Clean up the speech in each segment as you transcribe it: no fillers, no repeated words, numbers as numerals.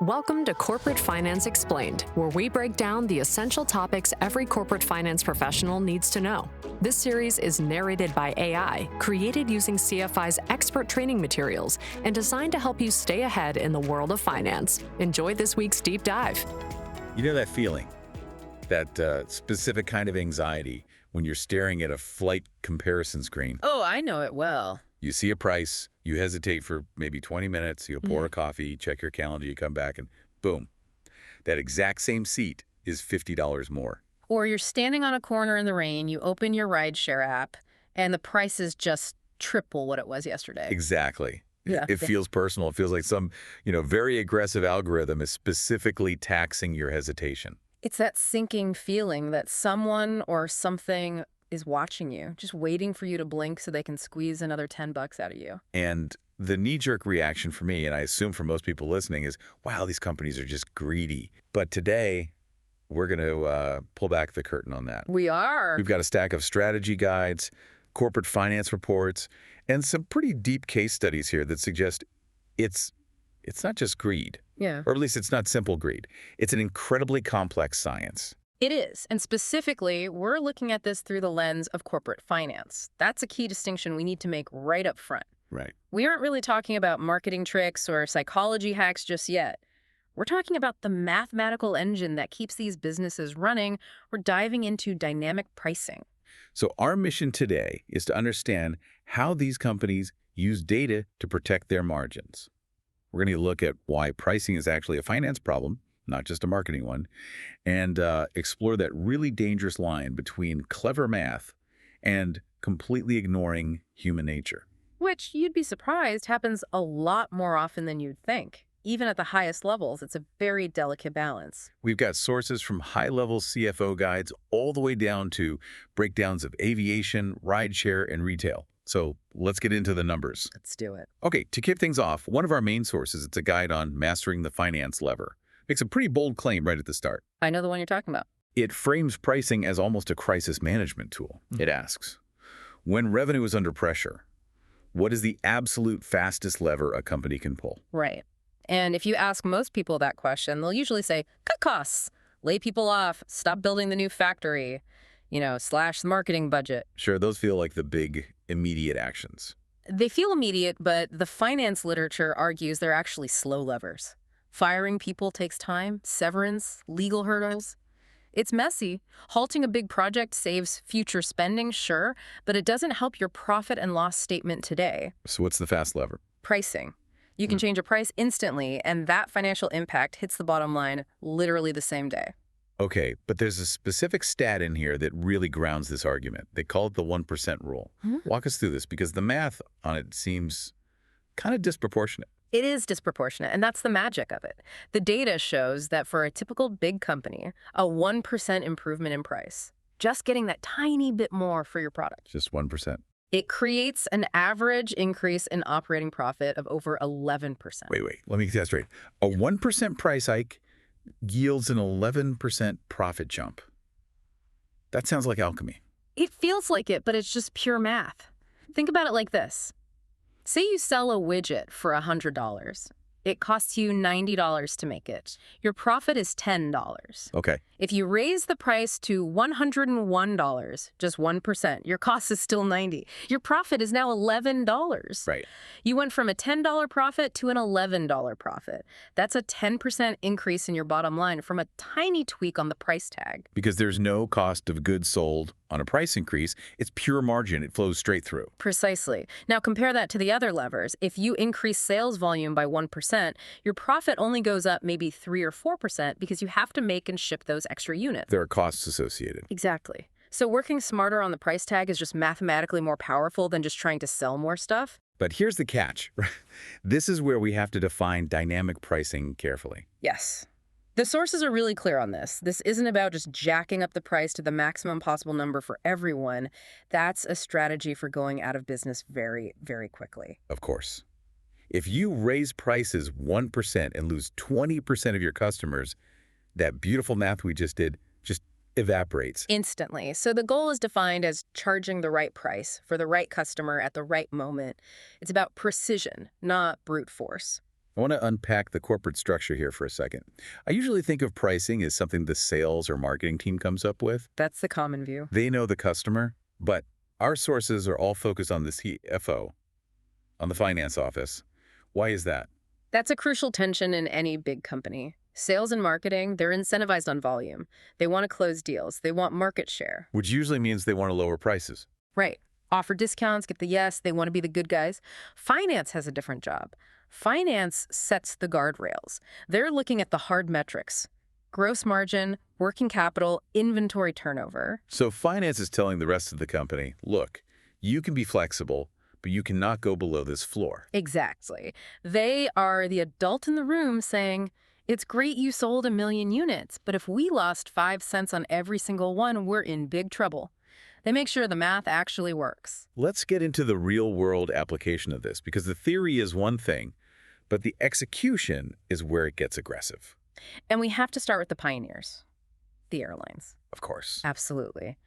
Welcome to Corporate Finance Explained, where we break down the essential topics every corporate finance professional needs to know. This series is narrated by AI, created using CFI's expert training materials, and designed to help you stay ahead in the world of finance. Enjoy this week's deep dive. You know that feeling, that specific kind of anxiety when you're staring at a flight comparison screen? Oh, I know it well. You see a price, you hesitate for maybe 20 minutes, you pour a coffee, check your calendar, you come back, and boom. That exact same seat is $50 more. Or you're standing on a corner in the rain, you open your rideshare app, and the price is just triple what it was yesterday. Exactly. Yeah. It feels personal. It feels like some, very aggressive algorithm is specifically taxing your hesitation. It's that sinking feeling that someone or something is watching you, just waiting for you to blink so they can squeeze another $10 out of you. And the knee-jerk reaction for me, and I assume for most people listening, is, wow, these companies are just greedy. But today, we're going to pull back the curtain on that. We are. We've got a stack of strategy guides, corporate finance reports, and some pretty deep case studies here that suggest it's not just greed. Yeah. Or at least it's not simple greed. It's an incredibly complex science. It is. And specifically, we're looking at this through the lens of corporate finance. That's a key distinction we need to make right up front. Right. We aren't really talking about marketing tricks or psychology hacks just yet. We're talking about the mathematical engine that keeps these businesses running. We're diving into dynamic pricing. So our mission today is to understand how these companies use data to protect their margins. We're going to look at why pricing is actually a finance problem, not just a marketing one, and explore that really dangerous line between clever math and completely ignoring human nature. Which, you'd be surprised, happens a lot more often than you'd think. Even at the highest levels, it's a very delicate balance. We've got sources from high-level CFO guides all the way down to breakdowns of aviation, rideshare, and retail. So let's get into the numbers. Let's do it. Okay, to kick things off, one of our main sources, it's a guide on mastering the finance lever. Makes a pretty bold claim right at the start. I know the one you're talking about. It frames pricing as almost a crisis management tool. It asks, when revenue is under pressure, what is the absolute fastest lever a company can pull? Right. And if you ask most people that question, they'll usually say, cut costs, lay people off, stop building the new factory, slash the marketing budget. Sure, those feel like the big, immediate actions. They feel immediate, but the finance literature argues they're actually slow levers. Firing people takes time, severance, legal hurdles. It's messy. Halting a big project saves future spending, sure, but it doesn't help your profit and loss statement today. So what's the fast lever? Pricing. You can change a price instantly, and that financial impact hits the bottom line literally the same day. Okay, but there's a specific stat in here that really grounds this argument. They call it the 1% rule. Walk us through this, because the math on it seems kind of disproportionate. It is disproportionate, and that's the magic of it. The data shows that for a typical big company, a 1% improvement in price, just getting that tiny bit more for your product, Just 1%. it creates an average increase in operating profit of over 11%. Wait, let me get that straight. A 1% price hike yields an 11% profit jump. That sounds like alchemy. It feels like it, but it's just pure math. Think about it like this. Say you sell a widget for $100. It costs you $90 to make it. Your profit is $10. Okay. If you raise the price to $101, just 1%, your cost is still $90. Your profit is now $11. Right. You went from a $10 profit to an $11 profit. That's a 10% increase in your bottom line from a tiny tweak on the price tag. Because there's no cost of goods sold on a price increase. It's pure margin. It flows straight through. Precisely. Now compare that to the other levers. If you increase sales volume by 1%, your profit only goes up maybe 3 or 4% because you have to make and ship those extra units. There are costs associated. Exactly. So working smarter on the price tag is just mathematically more powerful than just trying to sell more stuff. But here's the catch. This is where we have to define dynamic pricing carefully. Yes. The sources are really clear on this. This isn't about just jacking up the price to the maximum possible number for everyone. That's a strategy for going out of business very, very quickly. Of course. If you raise prices 1% and lose 20% of your customers, that beautiful math we just did just evaporates. Instantly. So the goal is defined as charging the right price for the right customer at the right moment. It's about precision, not brute force. I want to unpack the corporate structure here for a second. I usually think of pricing as something the sales or marketing team comes up with. That's the common view. They know the customer, but our sources are all focused on the CFO, on the finance office. Why is that? That's a crucial tension in any big company. Sales and marketing, they're incentivized on volume. They want to close deals. They want market share. Which usually means they want to lower prices. Right. Offer discounts, get the yes, they want to be the good guys. Finance has a different job. Finance sets the guardrails. They're looking at the hard metrics: gross margin, working capital, inventory turnover. So finance is telling the rest of the company, look, you can be flexible, but you cannot go below this floor. Exactly. They are the adult in the room saying, it's great you sold 1 million units, but if we lost 5 cents on every single one, we're in big trouble. They make sure the math actually works. Let's get into the real-world application of this, because the theory is one thing, but the execution is where it gets aggressive. And we have to start with the pioneers, the airlines. Of course. Absolutely.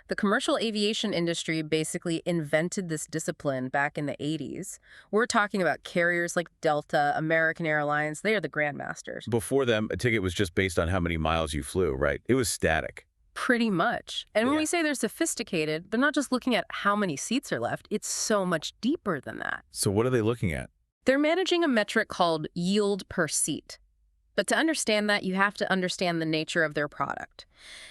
The commercial aviation industry basically invented this discipline back in the 80s. We're talking about carriers like Delta, American Airlines. They are the grandmasters. Before them, a ticket was just based on how many miles you flew, right? It was static. Pretty much. And when Yeah. we say they're sophisticated, they're not just looking at how many seats are left. It's so much deeper than that. So what are they looking at? They're managing a metric called yield per seat. But to understand that, you have to understand the nature of their product.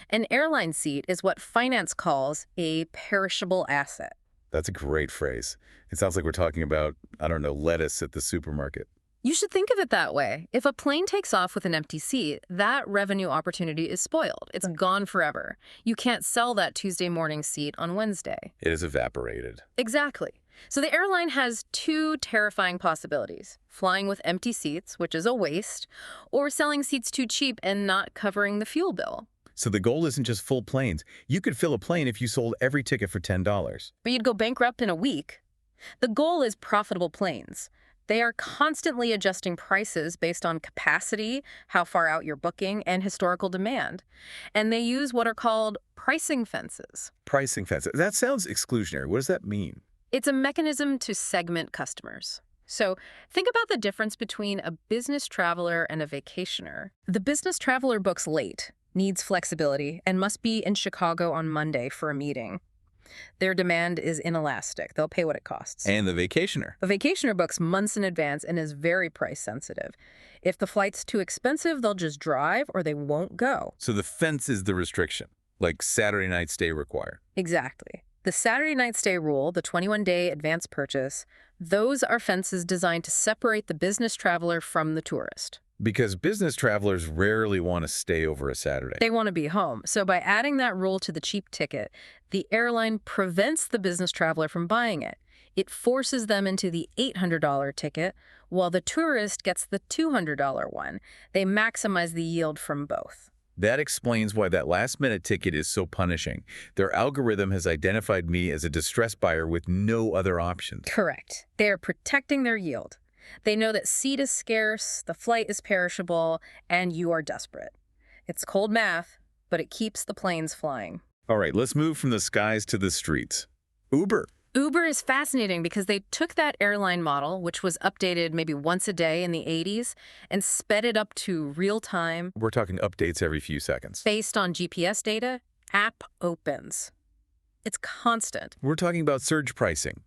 An airline seat is what finance calls a perishable asset. That's a great phrase. It sounds like we're talking about, I don't know, lettuce at the supermarket. You should think of it that way. If a plane takes off with an empty seat, that revenue opportunity is spoiled. It's gone forever. You can't sell that Tuesday morning seat on Wednesday. It is evaporated. Exactly. So the airline has 2 terrifying possibilities: flying with empty seats, which is a waste, or selling seats too cheap and not covering the fuel bill. So the goal isn't just full planes. You could fill a plane if you sold every ticket for $10. But you'd go bankrupt in a week. The goal is profitable planes. They are constantly adjusting prices based on capacity, how far out you're booking, and historical demand. And they use what are called pricing fences. Pricing fences. That sounds exclusionary. What does that mean? It's a mechanism to segment customers. So think about the difference between a business traveler and a vacationer. The business traveler books late, needs flexibility, and must be in Chicago on Monday for a meeting. Their demand is inelastic. They'll pay what it costs. And the vacationer. A vacationer books months in advance and is very price sensitive. If the flight's too expensive, they'll just drive or they won't go. So the fence is the restriction, like Saturday night stay required. Exactly. The Saturday night stay rule, the 21-day advance purchase, those are fences designed to separate the business traveler from the tourist. Because business travelers rarely want to stay over a Saturday. They want to be home. So by adding that rule to the cheap ticket, the airline prevents the business traveler from buying it. It forces them into the $800 ticket, while the tourist gets the $200 one. They maximize the yield from both. That explains why that last-minute ticket is so punishing. Their algorithm has identified me as a distressed buyer with no other options. Correct. They are protecting their yield. They know that seat is scarce, the flight is perishable, and you are desperate. It's cold math, but it keeps the planes flying. All right, let's move from the skies to the streets. Uber. Uber is fascinating because they took that airline model, which was updated maybe once a day in the 80s, and sped it up to real time. We're talking updates every few seconds. Based on GPS data, app opens. It's constant. We're talking about surge pricing,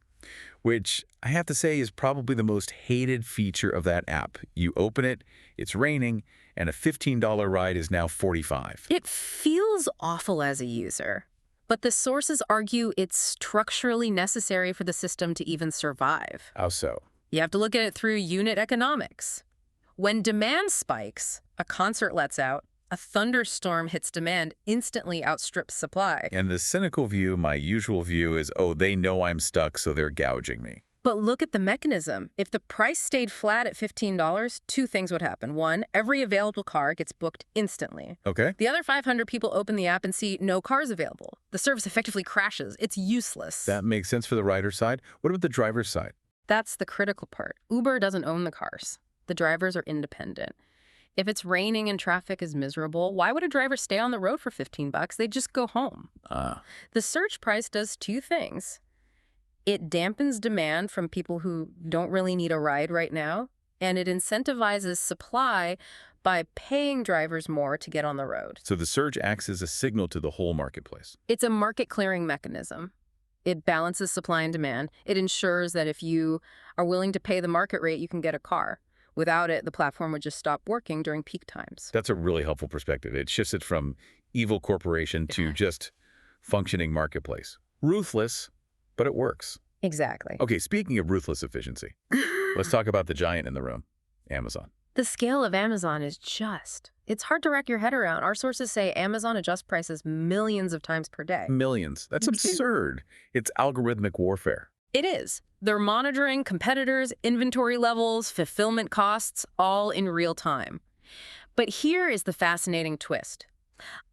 which I have to say is probably the most hated feature of that app. You open it, it's raining, and a $15 ride is now $45. It feels awful as a user, but the sources argue it's structurally necessary for the system to even survive. How so? You have to look at it through unit economics. When demand spikes, a concert lets out, a thunderstorm hits demand, instantly outstrips supply. And the cynical view, my usual view, is, oh, they know I'm stuck, so they're gouging me. But look at the mechanism. If the price stayed flat at $15, 2 things would happen. 1, every available car gets booked instantly. Okay. The other 500 people open the app and see no cars available. The service effectively crashes. It's useless. That makes sense for the rider's side. What about the driver's side? That's the critical part. Uber doesn't own the cars. The drivers are independent. If it's raining and traffic is miserable, why would a driver stay on the road for $15? They'd just go home. The surge price does 2 things. It dampens demand from people who don't really need a ride right now, and it incentivizes supply by paying drivers more to get on the road. So the surge acts as a signal to the whole marketplace. It's a market clearing mechanism. It balances supply and demand. It ensures that if you are willing to pay the market rate, you can get a car. Without it, the platform would just stop working during peak times. That's a really helpful perspective. It shifts it from evil corporation to just functioning marketplace. Ruthless, but it works. Exactly. Okay, speaking of ruthless efficiency, let's talk about the giant in the room, Amazon. The scale of Amazon is it's hard to wrap your head around. Our sources say Amazon adjusts prices millions of times per day. Millions. That's absurd. It's algorithmic warfare. It is. They're monitoring competitors, inventory levels, fulfillment costs, all in real time. But here is the fascinating twist.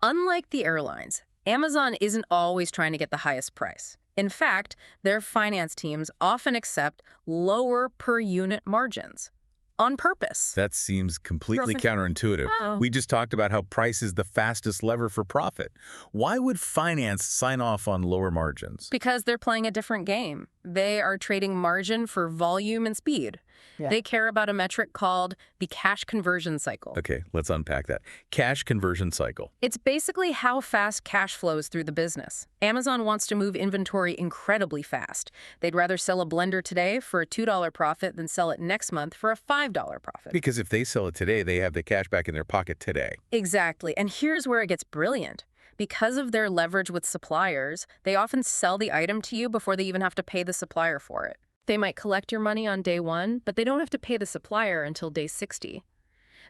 Unlike the airlines, Amazon isn't always trying to get the highest price. In fact, their finance teams often accept lower per unit margins on purpose. That seems completely counterintuitive. Oh. We just talked about how price is the fastest lever for profit. Why would finance sign off on lower margins? Because they're playing a different game. They are trading margin for volume and speed. Yeah. They care about a metric called the cash conversion cycle. Okay, let's unpack that. Cash conversion cycle. It's basically how fast cash flows through the business. Amazon wants to move inventory incredibly fast. They'd rather sell a blender today for a $2 profit than sell it next month for a $5 profit. Because if they sell it today, they have the cash back in their pocket today. Exactly. And here's where it gets brilliant. Because of their leverage with suppliers, they often sell the item to you before they even have to pay the supplier for it. They might collect your money on day 1, but they don't have to pay the supplier until day 60.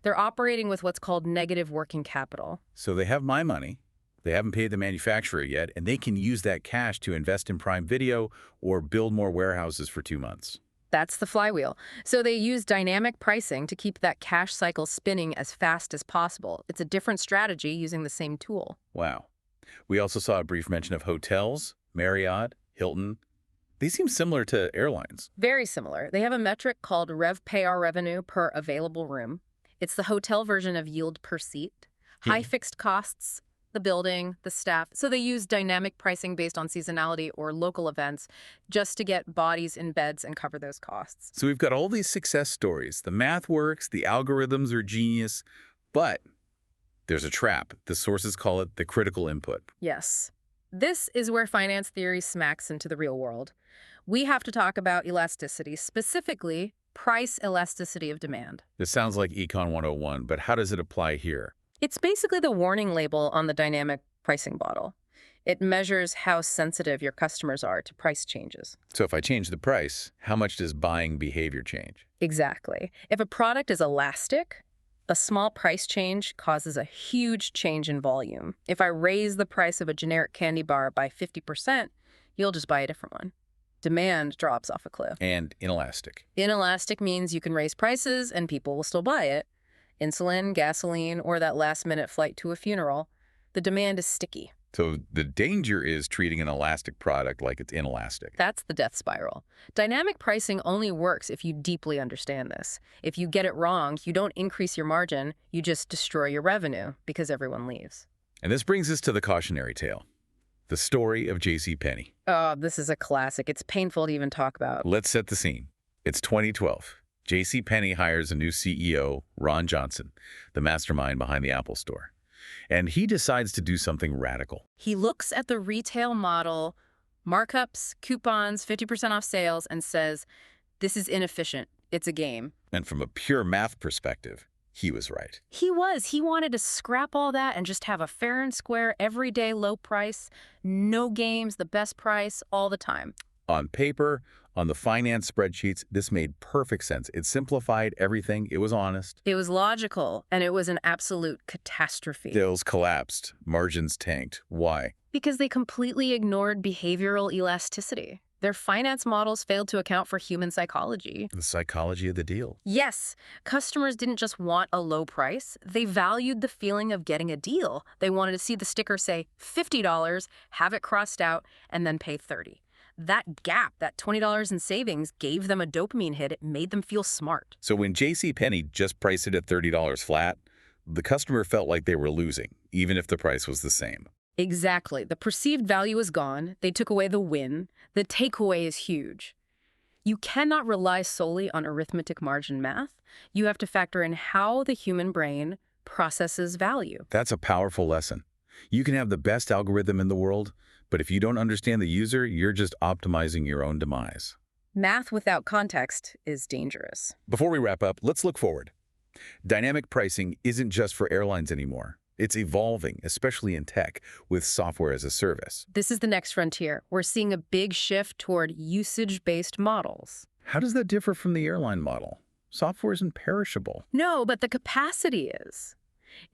They're operating with what's called negative working capital. So they have my money, they haven't paid the manufacturer yet, and they can use that cash to invest in Prime Video or build more warehouses for 2 months. That's the flywheel. So they use dynamic pricing to keep that cash cycle spinning as fast as possible. It's a different strategy using the same tool. Wow. We also saw a brief mention of hotels, Marriott, Hilton. They seem similar to airlines. Very similar. They have a metric called RevPAR revenue per available room. It's the hotel version of yield per seat. High fixed costs, the building, the staff. So they use dynamic pricing based on seasonality or local events just to get bodies in beds and cover those costs. So we've got all these success stories. The math works, the algorithms are genius, but there's a trap. The sources call it the critical input. Yes. This is where finance theory smacks into the real world. We have to talk about elasticity, specifically price elasticity of demand. This sounds like Econ 101, but how does it apply here? It's basically the warning label on the dynamic pricing bottle. It measures how sensitive your customers are to price changes. So if I change the price, how much does buying behavior change? Exactly. If a product is elastic, a small price change causes a huge change in volume. If I raise the price of a generic candy bar by 50%, you'll just buy a different one. Demand drops off a cliff. And inelastic. Inelastic means you can raise prices and people will still buy it. Insulin, gasoline, or that last-minute flight to a funeral, the demand is sticky. So the danger is treating an elastic product like it's inelastic. That's the death spiral. Dynamic pricing only works if you deeply understand this. If you get it wrong, you don't increase your margin, you just destroy your revenue because everyone leaves. And this brings us to the cautionary tale. The story of JC Penney. Oh, this is a classic. It's painful to even talk about. Let's set the scene. It's 2012. JC Penney hires a new CEO, Ron Johnson, the mastermind behind the Apple Store. And he decides to do something radical. He looks at the retail model, markups, coupons, 50% off sales, and says, this is inefficient. It's a game. And from a pure math perspective, he was right. He was. He wanted to scrap all that and just have a fair and square, everyday low price, no games, the best price, all the time. On paper, on the finance spreadsheets, this made perfect sense. It simplified everything. It was honest. It was logical, and it was an absolute catastrophe. Sales collapsed. Margins tanked. Why? Because they completely ignored behavioral elasticity. Their finance models failed to account for human psychology. The psychology of the deal. Yes, customers didn't just want a low price. They valued the feeling of getting a deal. They wanted to see the sticker say $50, have it crossed out, and then pay $30. That gap, that $20 in savings, gave them a dopamine hit. It made them feel smart. So when JC Penney just priced it at $30 flat, the customer felt like they were losing, even if the price was the same. Exactly. The perceived value is gone. They took away the win. The takeaway is huge. You cannot rely solely on arithmetic margin math. You have to factor in how the human brain processes value. That's a powerful lesson. You can have the best algorithm in the world, but if you don't understand the user, you're just optimizing your own demise. Math without context is dangerous. Before we wrap up, let's look forward. Dynamic pricing isn't just for airlines anymore. It's evolving, especially in tech, with software as a service. This is the next frontier. We're seeing a big shift toward usage-based models. How does that differ from the airline model? Software isn't perishable. No, but the capacity is.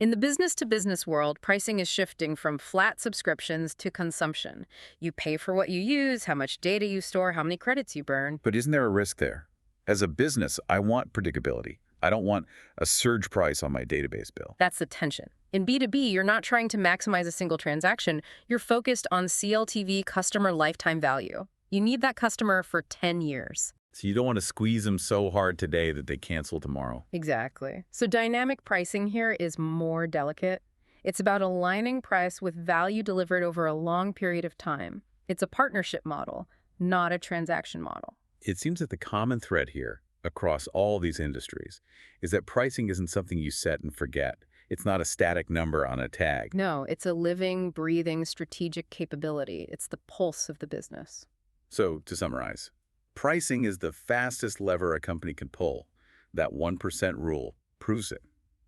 In the business-to-business world, pricing is shifting from flat subscriptions to consumption. You pay for what you use, how much data you store, how many credits you burn. But isn't there a risk there? As a business, I want predictability. I don't want a surge price on my database bill. That's the tension. In B2B, you're not trying to maximize a single transaction. You're focused on CLTV, customer lifetime value. You need that customer for 10 years. So you don't want to squeeze them so hard today that they cancel tomorrow. Exactly. So dynamic pricing here is more delicate. It's about aligning price with value delivered over a long period of time. It's a partnership model, not a transaction model. It seems that the common thread here across all these industries is that pricing isn't something you set and forget. It's not a static number on a tag. No, it's a living, breathing, strategic capability. It's the pulse of the business. So, to summarize, pricing is the fastest lever a company can pull. That 1% rule proves it.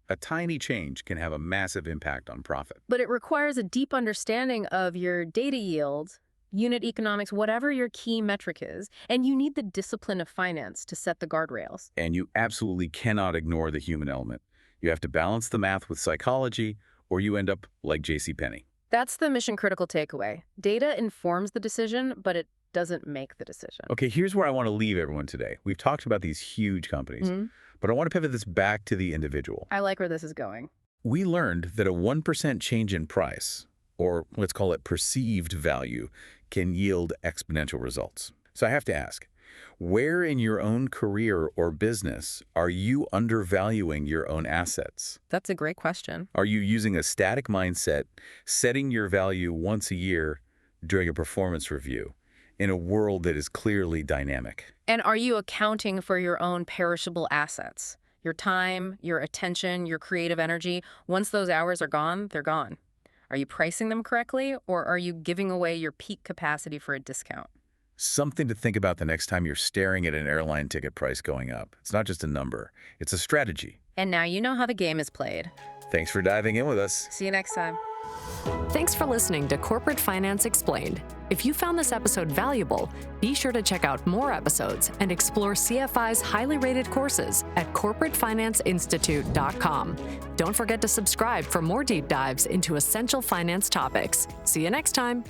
A tiny change can have a massive impact on profit. But it requires a deep understanding of your data yield, unit economics, whatever your key metric is, and you need the discipline of finance to set the guardrails. And you absolutely cannot ignore the human element. You have to balance the math with psychology, or you end up like JC Penney. That's the mission-critical takeaway. Data informs the decision, but it doesn't make the decision. Okay, here's where I want to leave everyone today. We've talked about these huge companies, but I want to pivot this back to the individual. I like where this is going. We learned that a 1% change in price, or let's call it perceived value, can yield exponential results. So I have to ask, where in your own career or business are you undervaluing your own assets? That's a great question. Are you using a static mindset, setting your value once a year during a performance review in a world that is clearly dynamic? And are you accounting for your own perishable assets? Your time, your attention, your creative energy. Once those hours are gone, they're gone. Are you pricing them correctly, or are you giving away your peak capacity for a discount? Something to think about the next time you're staring at an airline ticket price going up. It's not just a number, it's a strategy. And now you know how the game is played. Thanks for diving in with us. See you next time. Thanks for listening to Corporate Finance Explained. If you found this episode valuable, be sure to check out more episodes and explore CFI's highly rated courses at corporatefinanceinstitute.com. Don't forget to subscribe for more deep dives into essential finance topics. See you next time.